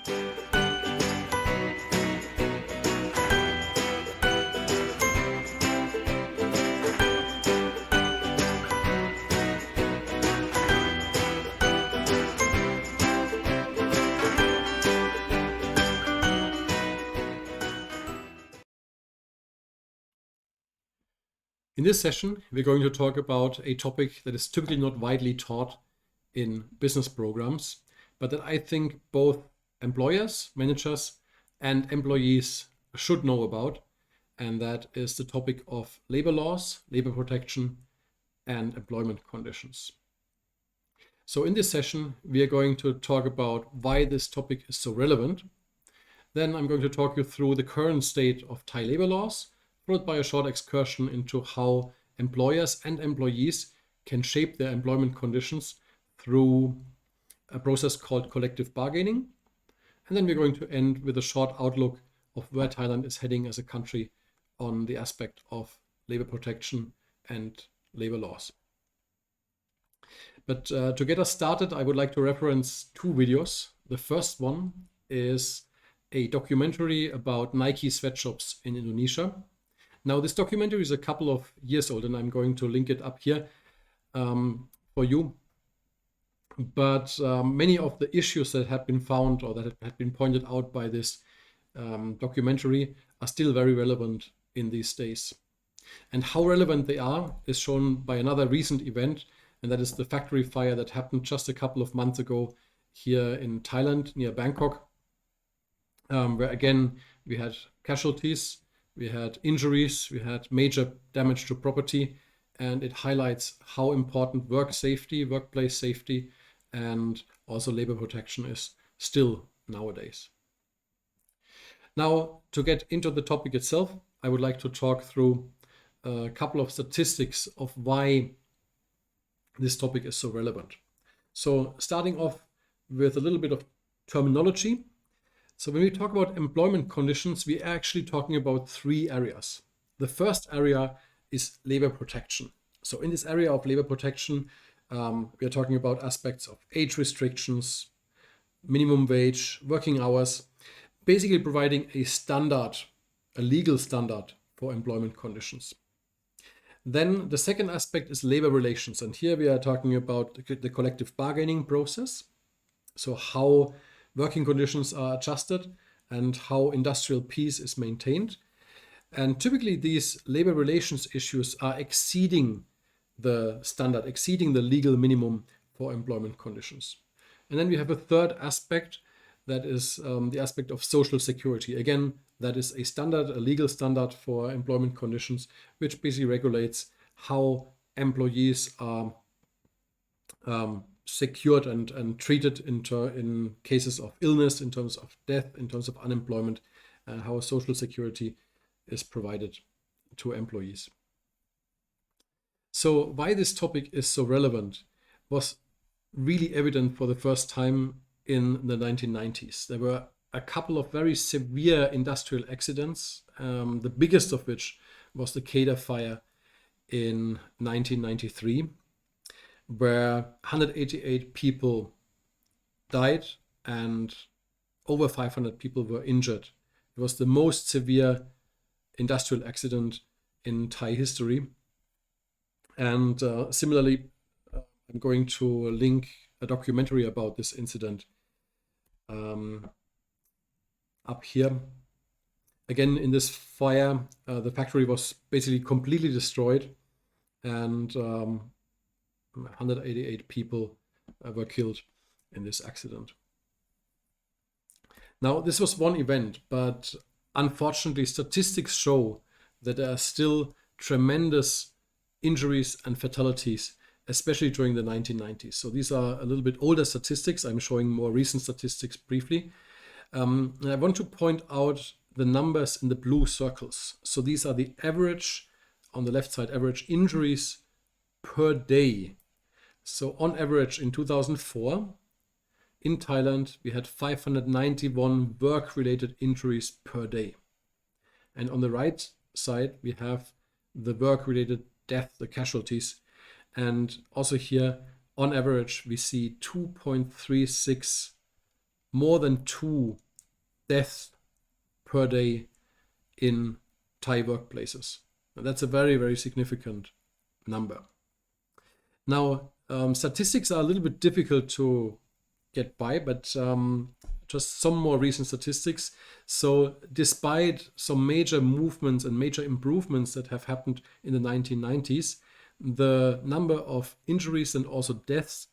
In this session, we're going to talk about a topic that is typically not widely taught in business programs, but that I think both employers, managers, and employees should know about, and that is the topic of labor laws, labor protection, and employment conditions. So in this session, we are going to talk about why this topic is so relevant. Then I'm going to talk you through the current state of Thai labor laws, followed by a short excursion into how employers and employees can shape their employment conditions through a process called collective bargaining. And then we're going to end with a short outlook of where Thailand is heading as a country on the aspect of labor protection and labor laws. But to get us started, I would like to reference two videos. The first one is a documentary about Nike sweatshops in Indonesia. Now, this documentary is a couple of years old, and I'm going to link it up here for you. But many of the issues that have been found or that have been pointed out by this documentary are still very relevant in these days. And how relevant they are is shown by another recent event, and that is the factory fire that happened just a couple of months ago here in Thailand, near Bangkok, where again, we had casualties. We had injuries, we had major damage to property, and it highlights how important work safety, workplace safety, and also labor protection is still nowadays. Now, to get into the topic itself, I would like to talk through a couple of statistics of why this topic is so relevant. So starting off with a little bit of terminology. So when we talk about employment conditions, we are actually talking about three areas. The first area is labor protection. So in this area of labor protection, we are talking about aspects of age restrictions, minimum wage, working hours, basically providing a standard, a legal standard for employment conditions. Then the second aspect is labor relations. And here we are talking about the collective bargaining process. So how working conditions are adjusted and how industrial peace is maintained. And typically these labor relations issues are exceeding the standard, exceeding the legal minimum for employment conditions. And then we have a third aspect that is the aspect of social security. Again, that is a standard, a legal standard for employment conditions, which basically regulates how employees are secured and treated in cases of illness, in terms of death, in terms of unemployment, and how social security is provided to employees. So why this topic is so relevant was really evident for the first time in the 1990s. There were a couple of very severe industrial accidents, the biggest of which was the Kedah fire in 1993. Where 188 people died and over 500 people were injured. It was the most severe industrial accident in Thai history. And similarly, I'm going to link a documentary about this incident up here. Again, in this fire, the factory was basically completely destroyed, and 188 people were killed in this accident. Now, this was one event, but unfortunately, statistics show that there are still tremendous injuries and fatalities, especially during the 1990s. So these are a little bit older statistics. I'm showing more recent statistics briefly. And I want to point out the numbers in the blue circles. So these are the average, on the left side, average injuries per day. So on average in 2004, in Thailand, we had 591 work-related injuries per day. And on the right side, we have the work-related death, the casualties. And also here, on average, we see 2.36 more than 2 deaths per day in Thai workplaces. Now, that's a very, very significant number. Now, statistics are a little bit difficult to get by, but just some more recent statistics. So despite some major movements and major improvements that have happened in the 1990s, the number of injuries and also deaths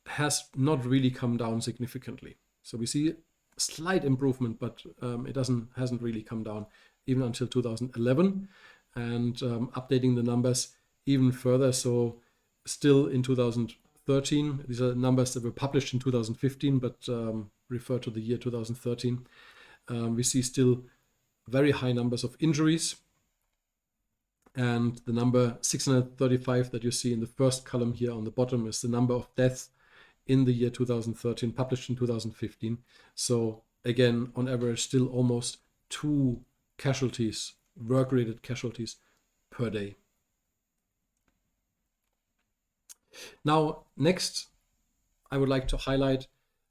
has not really come down significantly. So we see a slight improvement, but it hasn't really come down even until 2011, and updating the numbers even further. So still in 2013, these are numbers that were published in 2015, but refer to the year 2013. We see still very high numbers of injuries. And the number 635 that you see in the first column here on the bottom is the number of deaths in the year 2013, published in 2015. So again, on average, still almost 2 casualties, work-related casualties per day. Now, next, I would like to highlight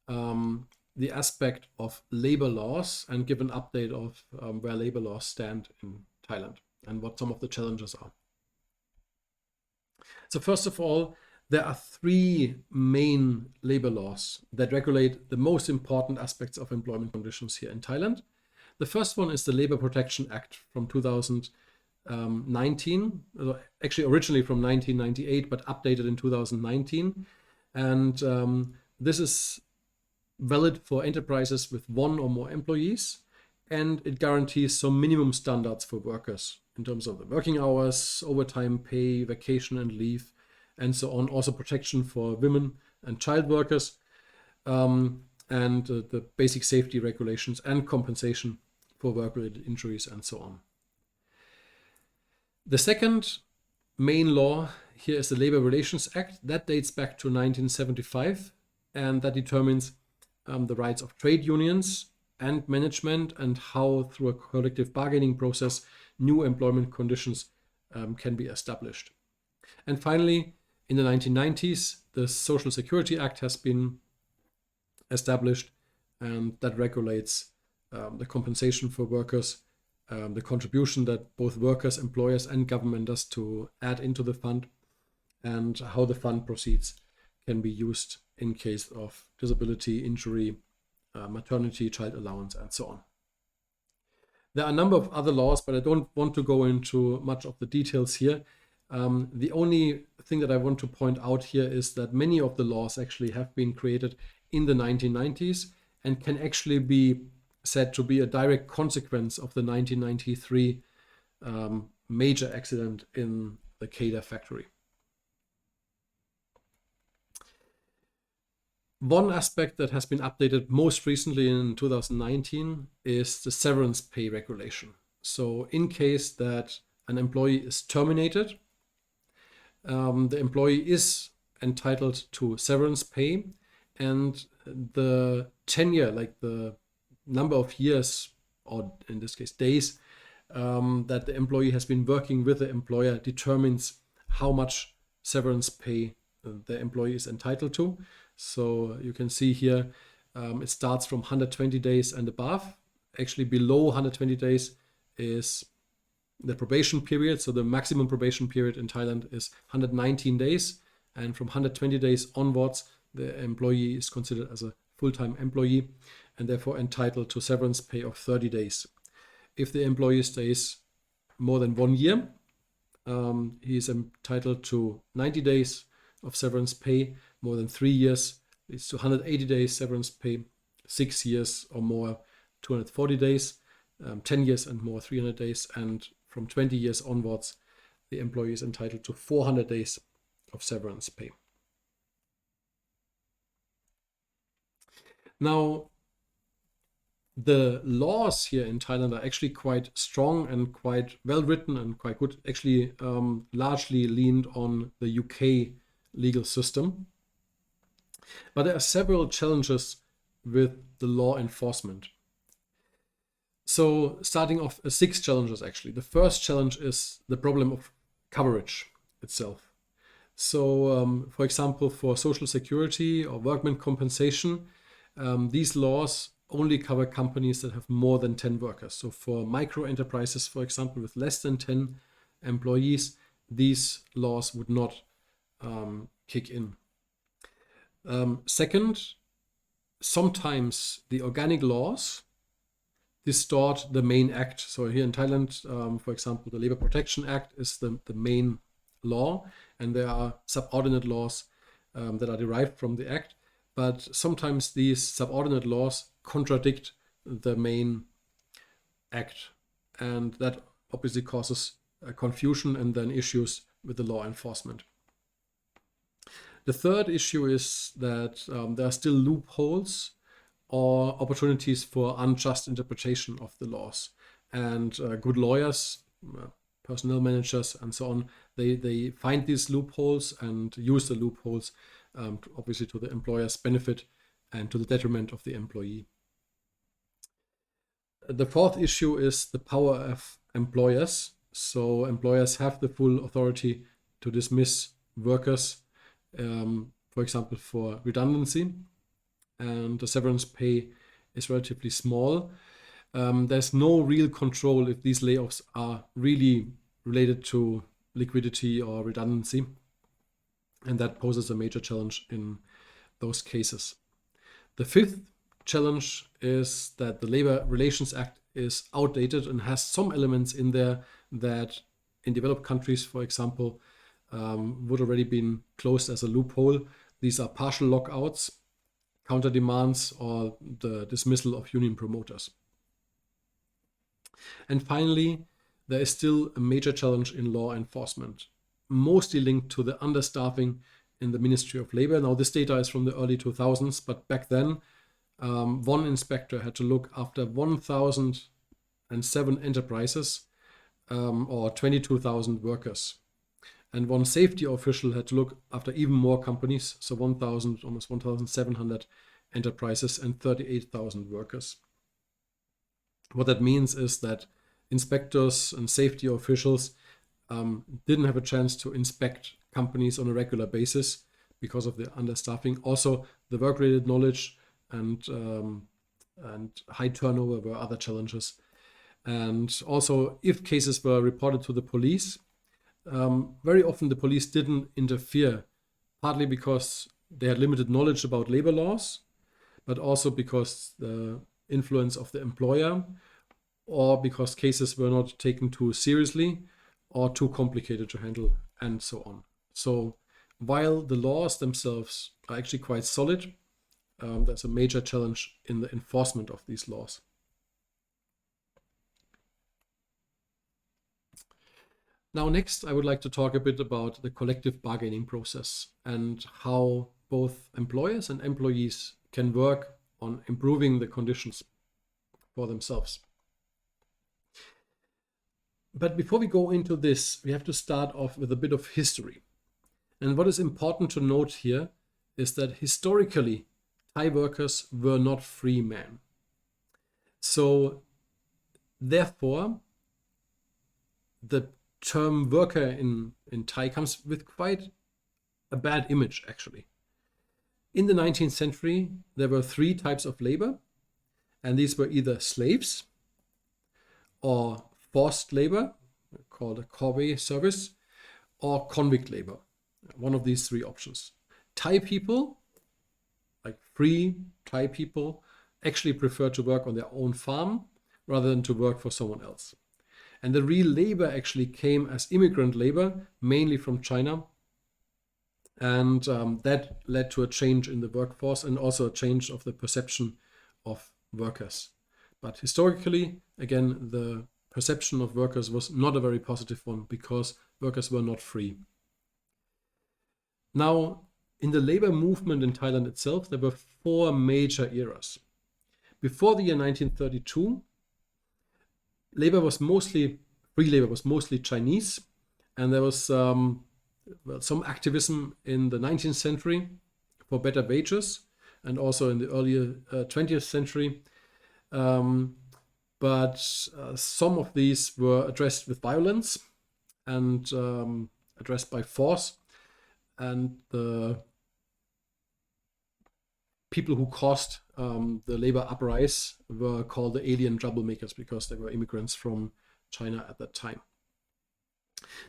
the aspect of labor laws and give an update of where labor laws stand in Thailand and what some of the challenges are. So first of all, there are 3 main labor laws that regulate the most important aspects of employment conditions here in Thailand. The first one is the Labor Protection Act from 2019, actually originally from 1998, but updated in 2019. And this is valid for enterprises with 1 or more employees, and it guarantees some minimum standards for workers in terms of the working hours, overtime pay, vacation and leave, and so on. Also protection for women and child workers, and the basic safety regulations and compensation for work-related injuries and so on. The second main law here is the Labor Relations Act. That dates back to 1975, and that determines the rights of trade unions and management and how, through a collective bargaining process, new employment conditions can be established. And finally, in the 1990s, the Social Security Act has been established, and that regulates the compensation for workers, the contribution that both workers, employers, and government does to add into the fund, and how the fund proceeds can be used in case of disability, injury, maternity, child allowance, and so on. There are a number of other laws, but I don't want to go into much of the details here. The only thing that I want to point out here is that many of the laws actually have been created in the 1990s and can actually be said to be a direct consequence of the 1993 major accident in the Kedah factory. One aspect that has been updated most recently in 2019 is the severance pay regulation. So in case that an employee is terminated, the employee is entitled to severance pay, and the tenure, like the number of years, or in this case days, that the employee has been working with the employer determines how much severance pay the employee is entitled to. So you can see here it starts from 120 days and above. Actually below 120 days is the probation period. So the maximum probation period in Thailand is 119 days. And from 120 days onwards, the employee is considered as a full-time employee and therefore entitled to severance pay of 30 days. If the employee stays more than 1 year, he is entitled to 90 days of severance pay. More than 3 years, it's to 180 days severance pay. 6 years or more, 240 days. 10 years and more, 300 days. And from 20 years onwards, the employee is entitled to 400 days of severance pay. Now, the laws here in Thailand are actually quite strong and quite well written and quite good, actually largely leaned on the UK legal system. But there are several challenges with the law enforcement. So starting off, 6 challenges actually. The first challenge is the problem of coverage itself. So for example, for social security or workman compensation, these laws only cover companies that have more than 10 workers. So for micro enterprises, for example, with less than 10 employees, these laws would not kick in. Second, sometimes the organic laws distort the main act. So here in Thailand, for example, the Labor Protection Act is the main law, and there are subordinate laws that are derived from the act. But sometimes these subordinate laws contradict the main act, and that obviously causes confusion and then issues with the law enforcement. The third issue is that there are still loopholes or opportunities for unjust interpretation of the laws. And good lawyers, personnel managers, and so on, they find these loopholes and use the loopholes, obviously to the employer's benefit and to the detriment of the employee. The fourth issue is the power of employers. So employers have the full authority to dismiss workers, for example, for redundancy, and the severance pay is relatively small. There's no real control if these layoffs are really related to liquidity or redundancy, and that poses a major challenge in those cases. The fifth challenge is that the Labor Relations Act is outdated and has some elements in there that in developed countries, for example, would already been closed as a loophole. These are partial lockouts, counter demands, or the dismissal of union promoters. And finally, there is still a major challenge in law enforcement, mostly linked to the understaffing in the Ministry of Labor. Now, this data is from the early 2000s, but back then, one inspector had to look after 1,007 enterprises or 22,000 workers. And one safety official had to look after even more companies, so 1,000, almost 1,700 enterprises and 38,000 workers. What that means is that inspectors and safety officials didn't have a chance to inspect companies on a regular basis because of the understaffing. Also, the work-related knowledge and high turnover were other challenges. And also, if cases were reported to the police, very often the police didn't interfere, partly because they had limited knowledge about labor laws, but also because the influence of the employer, or because cases were not taken too seriously or too complicated to handle, and so on. So while the laws themselves are actually quite solid, there's a major challenge in the enforcement of these laws. Now, next, I would like to talk a bit about the collective bargaining process and how both employers and employees can work on improving the conditions for themselves. But before we go into this, we have to start off with a bit of history. And what is important to note here is that historically, Thai workers were not free men. So therefore, the term worker in Thai comes with quite a bad image, actually. In the 19th century, there were three types of labor, and these were either slaves or forced labor, called a corvée service, or convict labor, one of these three options. Thai people, like free Thai people, actually prefer to work on their own farm rather than to work for someone else. And the real labor actually came as immigrant labor, mainly from China. And that led to a change in the workforce and also a change of the perception of workers. But historically, again, the perception of workers was not a very positive one because workers were not free. Now, in the labor movement in Thailand itself, there were four major eras. Before the year 1932, free labor was mostly Chinese, and there was some activism in the 19th century for better wages, and also in the earlier 20th century. But some of these were addressed with violence and addressed by force, and the people who caused the labor uprise were called the alien troublemakers because they were immigrants from China at that time.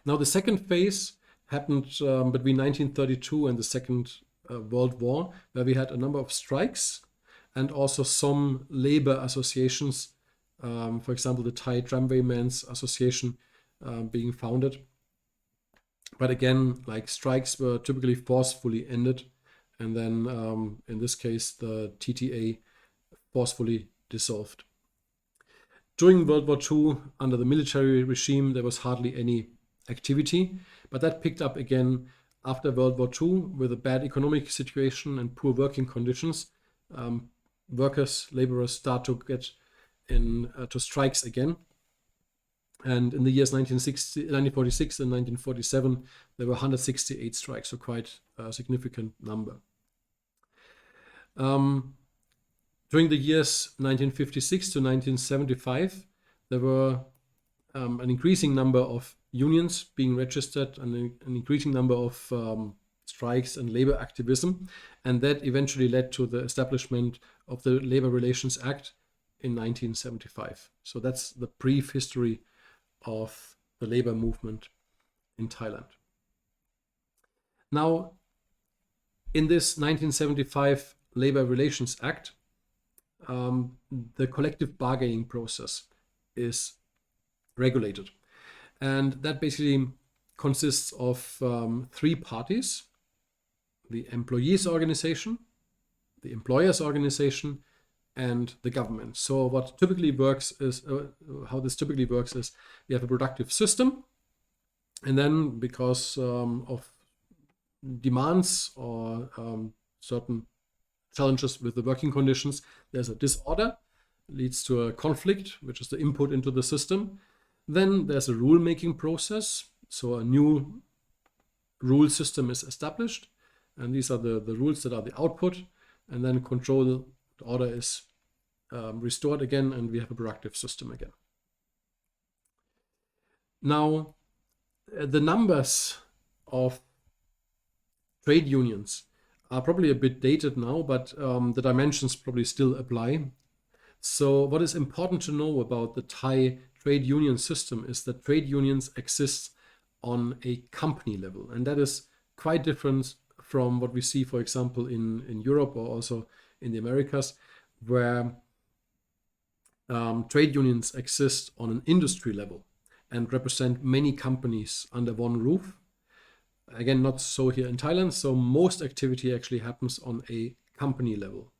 Now, the second phase happened between 1932 and the Second World War, where we had a number of strikes and also some labor associations, for example, the Thai Tramwaymen's Association being founded. But again, like, strikes were typically forcefully ended, and then in this case, the TTA forcefully dissolved. During World War II, under the military regime, there was hardly any activity, but that picked up again after World War II with a bad economic situation and poor working conditions. Workers, laborers start to get into strikes again. And in the years 1946 and 1947, there were 168 strikes, so quite a significant number. During the years 1956 to 1975, there were an increasing number of unions being registered and an increasing number of strikes and labor activism. And that eventually led to the establishment of the Labor Relations Act in 1975. So that's the brief history of the labor movement in Thailand. Now, in this 1975 Labor Relations Act, the collective bargaining process is regulated. And that basically consists of three parties: the employees' organization, the employers' organization, and the government. So what typically works is, how this typically works is, we have a productive system, and then because of demands or certain challenges with the working conditions, there's a disorder, leads to a conflict, which is the input into the system. Then there's a rule-making process, so a new rule system is established, and these are the rules that are the output, and then control, the order is restored again, and we have a productive system again. Now, the numbers of trade unions are probably a bit dated now, but the dimensions probably still apply. So what is important to know about the Thai trade union system is that trade unions exist on a company level, and that is quite different from what we see, for example, in Europe or also in the Americas, where trade unions exist on an industry level and represent many companies under one roof. Again, not so here in Thailand. So most activity actually happens on a company level.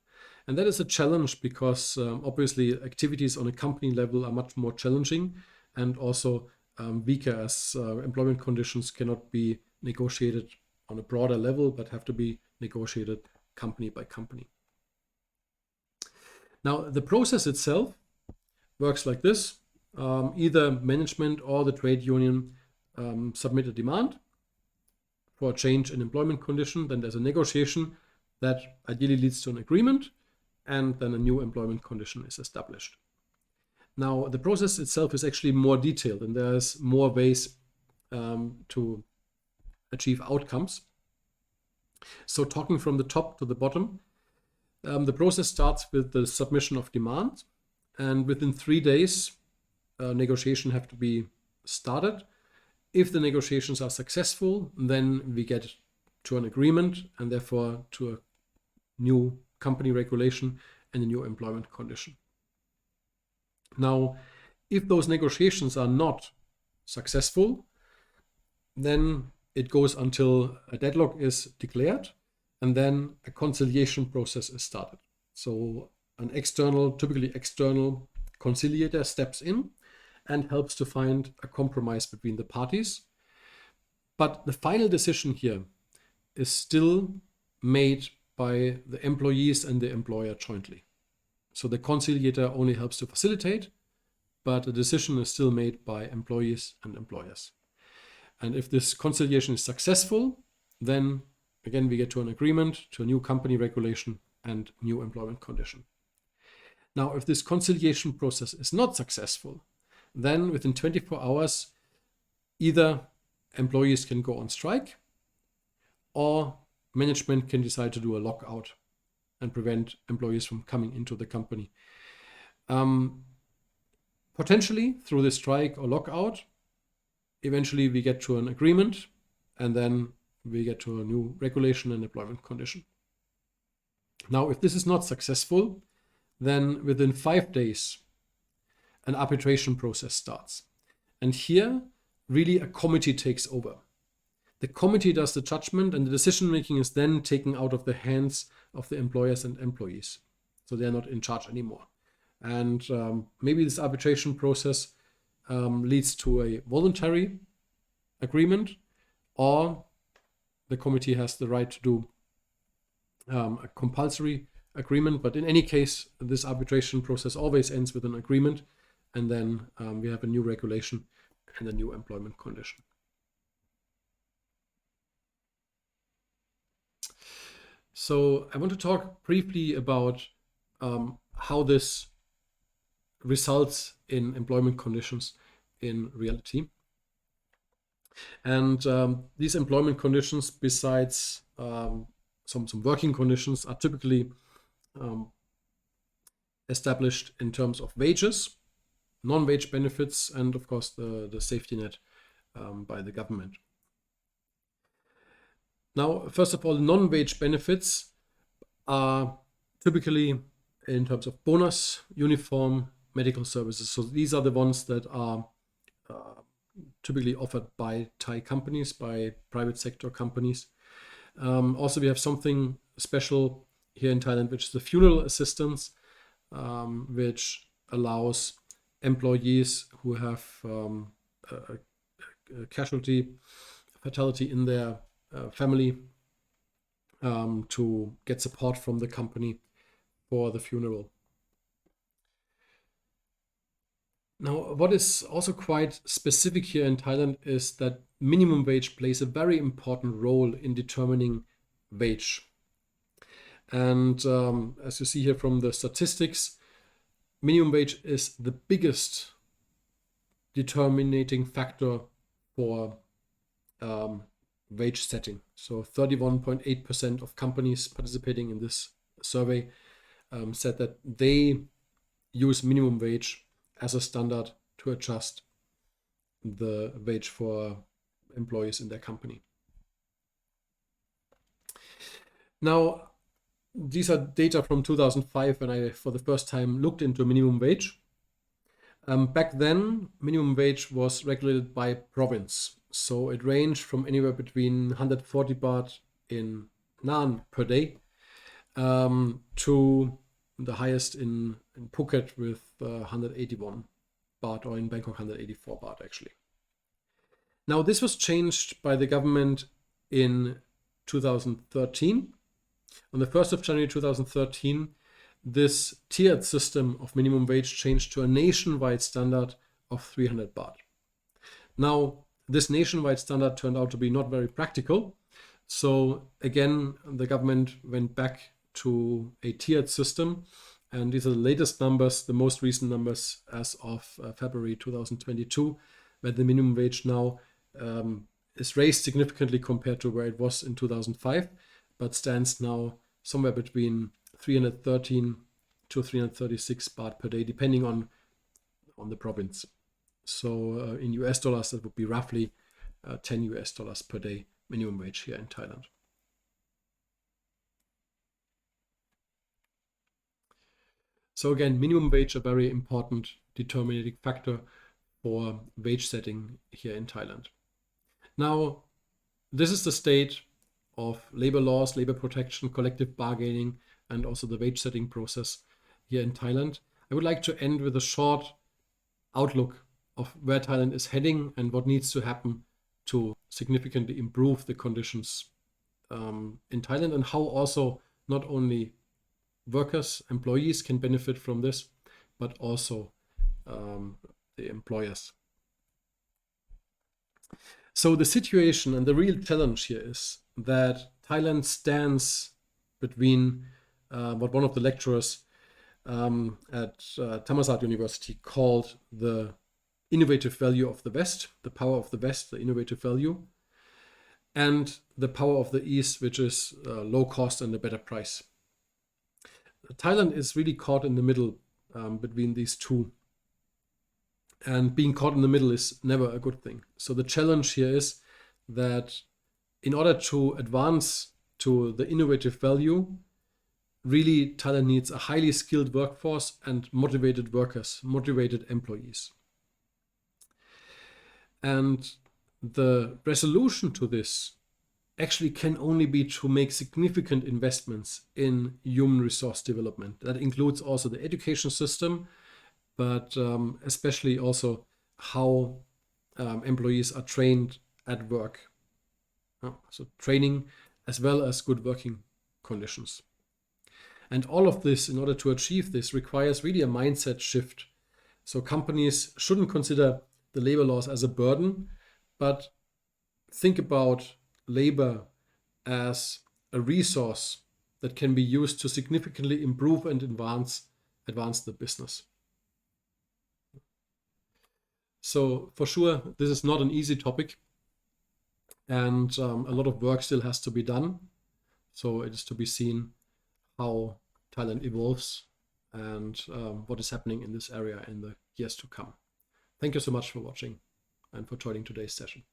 And that is a challenge because obviously activities on a company level are much more challenging and also weaker, as employment conditions cannot be negotiated on a broader level, but have to be negotiated company by company. Now, the process itself works like this. Either management or the trade union submit a demand for a change in employment condition. Then there's a negotiation that ideally leads to an agreement, and then a new employment condition is established. Now, the process itself is actually more detailed, and there's more ways to achieve outcomes. So talking from the top to the bottom, the process starts with the submission of demand, and within 3 days, negotiations have to be started. If the negotiations are successful, then we get to an agreement and therefore to a new company regulation and a new employment condition. Now, if those negotiations are not successful, then it goes until a deadlock is declared, and then a conciliation process is started. So an external, typically external conciliator steps in and helps to find a compromise between the parties. But the final decision here is still made by the employees and the employer jointly. So the conciliator only helps to facilitate, but the decision is still made by employees and employers. And if this conciliation is successful, then again we get to an agreement, to a new company regulation and new employment condition. Now, if this conciliation process is not successful, then within 24 hours, either employees can go on strike or management can decide to do a lockout and prevent employees from coming into the company. Potentially through the strike or lockout, eventually we get to an agreement, and then we get to a new regulation and employment condition. Now, if this is not successful, then within 5 days, an arbitration process starts. And here, really a committee takes over. The committee does the judgment, and the decision making is then taken out of the hands of the employers and employees. So they're not in charge anymore. And maybe this arbitration process leads to a voluntary agreement, or the committee has the right to do a compulsory agreement. But in any case, this arbitration process always ends with an agreement, and then we have a new regulation and a new employment condition. So I want to talk briefly about how this results in employment conditions in reality. And these employment conditions, besides some working conditions, are typically established in terms of wages, non-wage benefits, and of course the safety net by the government. Now, first of all, non-wage benefits are typically in terms of bonus, uniform, medical services. So these are the ones that are typically offered by Thai companies, by private sector companies. Also, we have something special here in Thailand, which is the funeral assistance, which allows employees who have a fatality in their family to get support from the company for the funeral. Now, what is also quite specific here in Thailand is that minimum wage plays a very important role in determining wage. And as you see here from the statistics, minimum wage is the biggest determining factor for wage setting. So 31.8% of companies participating in this survey said that they use minimum wage as a standard to adjust the wage for employees in their company. Now, these are data from 2005 when I, for the first time, looked into minimum wage. Back then, minimum wage was regulated by province. So it ranged from anywhere between 140 baht in Nan per day to the highest in Phuket with 181 baht, or in Bangkok 184 baht actually. Now this was changed by the government in 2013. On the 1st of January 2013, this tiered system of minimum wage changed to a nationwide standard of 300 baht. Now, this nationwide standard turned out to be not very practical. So again, the government went back to a tiered system. And these are the latest numbers, the most recent numbers as of February 2022, where the minimum wage now is raised significantly compared to where it was in 2005, but stands now somewhere between 313 to 336 baht per day, depending on the province. So in US dollars, that would be roughly 10 US dollars per day minimum wage here in Thailand. So again, minimum wage, a very important determining factor for wage setting here in Thailand. Now, this is the state of labor laws, labor protection, collective bargaining, and also the wage setting process here in Thailand. I would like to end with a short outlook of where Thailand is heading and what needs to happen to significantly improve the conditions in Thailand, and how also not only workers, employees can benefit from this, but also the employers. So the situation and the real challenge here is that Thailand stands between what one of the lecturers at Thammasat University called the innovative value of the West, the power of the West, the innovative value, and the power of the East, which is low cost and a better price. Thailand is really caught in the middle between these two. And being caught in the middle is never a good thing. So the challenge here is that in order to advance to the innovative value, really Thailand needs a highly skilled workforce and motivated workers, motivated employees. And the resolution to this actually can only be to make significant investments in human resource development. That includes also the education system, but especially also how employees are trained at work. So training as well as good working conditions. And all of this, in order to achieve this, requires really a mindset shift. So companies shouldn't consider the labor laws as a burden, but think about labor as a resource that can be used to significantly improve and advance the business. So for sure, this is not an easy topic, and a lot of work still has to be done. So it is to be seen how Thailand evolves and what is happening in this area in the years to come. Thank you so much for watching and for joining today's session.